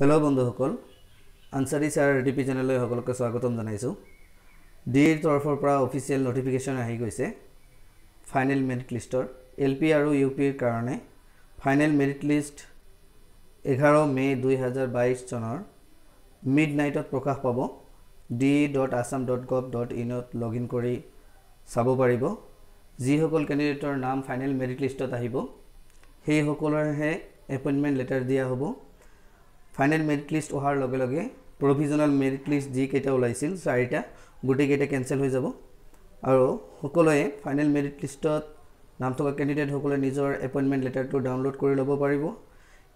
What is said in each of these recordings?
Hello बंधुসকল आनसारी सार DP channel সকলকে স্বাগতম জনাইছো ডিৰ তৰফৰ পৰা অফিচিয়েল নটিফিকেশন আহি গৈছে ফাইনেল মেৰিট লিষ্টৰ এলপি আৰু ইউপিৰ কাৰণে ফাইনেল মেৰিট লিষ্ট 11 মে 2022 চনৰ মিডনাইটত প্ৰকাশ পাব d.assam.gov.in ত লগইন কৰি চাব পাৰিব যি সকল ক্যান্ডিডেটৰ নাম ফাইনেল মেৰিট লিষ্টত আহিব সেই সকলৰহে এপইন্টমেন্ট লেটাৰ দিয়া হ'ব फाइनल मेरिट लिस्ट ओहार लगे लगे प्रोविजनल मेरिट लिस्ट जी केटा ओलाइसिल चारिटा गुटे केटा कैंसिल हो जाबो आरो সকলোৱে फाइनल मेरिट लिस्टत नाम থকা कैंडिडेट সকলে নিজৰ अपॉइंटमेंट लेटर तो डाउनलोड কৰি লব পাৰিব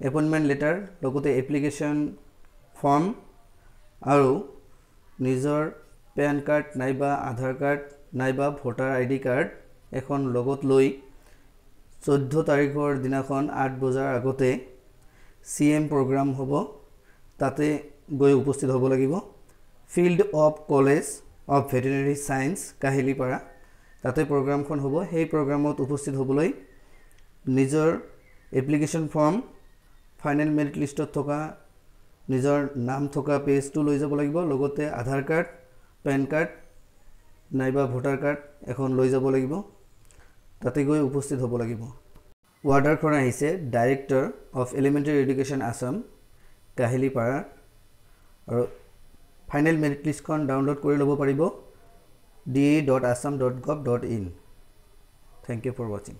अपॉइंटमेंट लेटर লগতে এপ্লিকেশন ফৰ্ম আৰু নিজৰ पैन कार्ड নাইবা আধাৰ কাৰ্ড নাইবা ভোটাৰ আইডি কাৰ্ড এখন লগত লৈ 14 তাৰিখৰ দিনাখন 8 বজাৰ আগতে सीएम प्रोग्राम होबो ताते गय उपस्थित होबो লাগিব field of college of veterinary science Kahilipara ताते प्रोग्राम खन होबो हे प्रोग्रामत उपस्थित होबोलै निजर एप्लिकेशन फॉर्म फाइनल मेरिट लिस्टत থকা निजर नाम থকা पेज तो লৈ যাব লাগিব লগতে आधार कार्ड पैन कार्ड नाइबा भोटार कार्ड এখন লৈ যাব লাগিব ताते गय उपस्थित होबो লাগিব वार्डर खन आइसे director of elementary education Assam Kahilipara और फाइनल मेरिट लिस्ट खन डाउनलोड কৰি লব পাৰিব d.assam.gov.in thank you for watching.